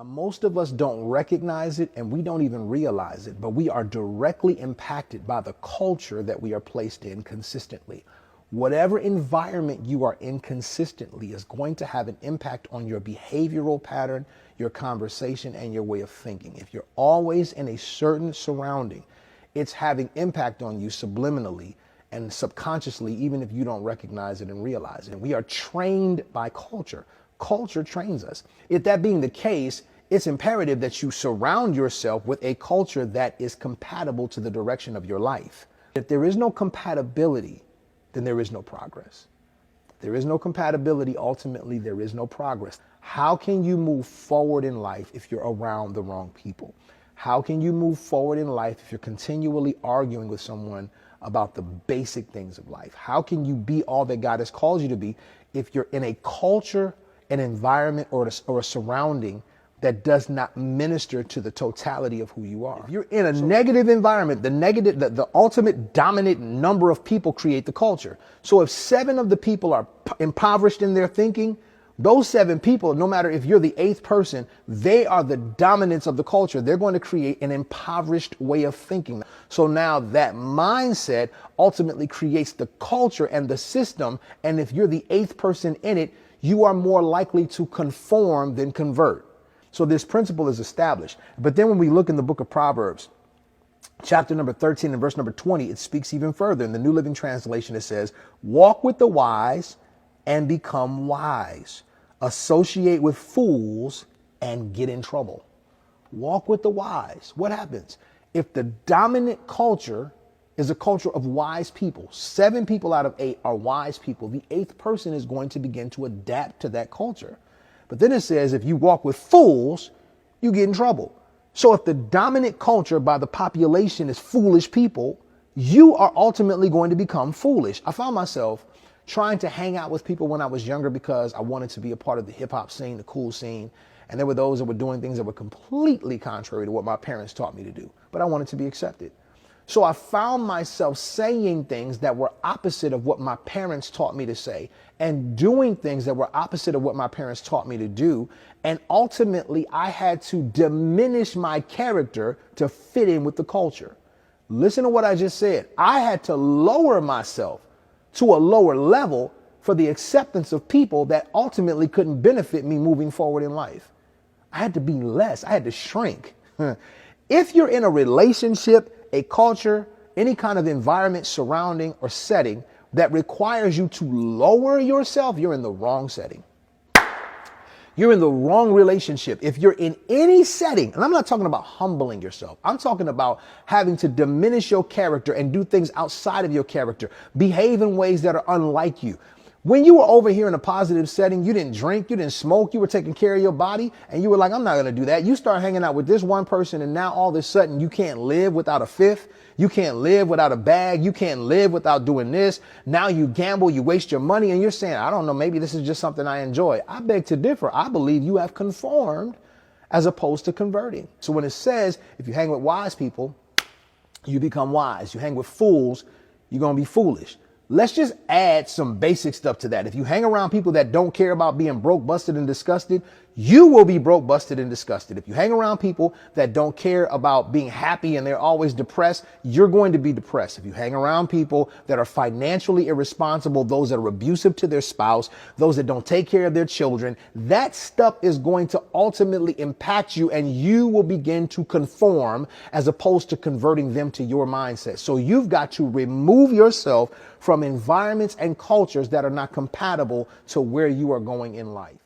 Now, most of us don't recognize it and we don't even realize it, but we are directly impacted by the culture that we are placed in consistently. Whatever environment you are in consistently is going to have an impact on your behavioral pattern, your conversation, and your way of thinking. If you're always in a certain surrounding, it's having impact on you subliminally and subconsciously, even if you don't recognize it and realize it. We are trained by culture. Culture trains us. If that being the case, it's imperative that you surround yourself with a culture that is compatible to the direction of your life. If there is no compatibility, then there is no progress. If there is no compatibility, ultimately there is no progress. How can you move forward in life if you're around the wrong people? How can you move forward in life if you're continually arguing with someone about the basic things of life? How can you be all that God has called you to be if you're in a culture, an environment, or a surrounding that does not minister to the totality of who you are? If you're in a negative environment, the ultimate dominant number of people create the culture. So if 7 of the people are impoverished in their thinking, those 7 people, no matter if you're the 8th person, they are the dominance of the culture. They're going to create an impoverished way of thinking. So now that mindset ultimately creates the culture and the system. And if you're the 8th person in it, you are more likely to conform than convert. So this principle is established. But then when we look in the book of Proverbs, chapter number 13 and verse number 20, it speaks even further. In the New Living Translation, it says, walk with the wise and become wise. Associate with fools and get in trouble. Walk with the wise. What happens? If the dominant culture is a culture of wise people, 7 people out of 8 are wise people, the 8th person is going to begin to adapt to that culture. But then it says, if you walk with fools, you get in trouble. So if the dominant culture by the population is foolish people, you are ultimately going to become foolish. I found myself trying to hang out with people when I was younger because I wanted to be a part of the hip hop scene, the cool scene. And there were those that were doing things that were completely contrary to what my parents taught me to do. But I wanted to be accepted. So I found myself saying things that were opposite of what my parents taught me to say and doing things that were opposite of what my parents taught me to do. And ultimately, I had to diminish my character to fit in with the culture. Listen to what I just said. I had to lower myself to a lower level for the acceptance of people that ultimately couldn't benefit me moving forward in life. I had to be less. I had to shrink. If you're in a relationship, a culture, any kind of environment, surrounding, or setting that requires you to lower yourself, you're in the wrong setting. You're in the wrong relationship. If you're in any setting, and I'm not talking about humbling yourself, I'm talking about having to diminish your character and do things outside of your character, behave in ways that are unlike you. When you were over here in a positive setting, you didn't drink, you didn't smoke, you were taking care of your body, and you were like, I'm not going to do that. You start hanging out with this one person, and now all of a sudden you can't live without a fifth. You can't live without a bag. You can't live without doing this. Now you gamble, you waste your money, and you're saying, I don't know, maybe this is just something I enjoy. I beg to differ. I believe you have conformed as opposed to converting. So when it says, if you hang with wise people, you become wise. You hang with fools, you're going to be foolish. Let's just add some basic stuff to that. If you hang around people that don't care about being broke, busted, and disgusted, you will be broke, busted, and disgusted. If you hang around people that don't care about being happy and they're always depressed, you're going to be depressed. If you hang around people that are financially irresponsible, those that are abusive to their spouse, those that don't take care of their children, that stuff is going to ultimately impact you, and you will begin to conform as opposed to converting them to your mindset. So you've got to remove yourself from environments and cultures that are not compatible to where you are going in life.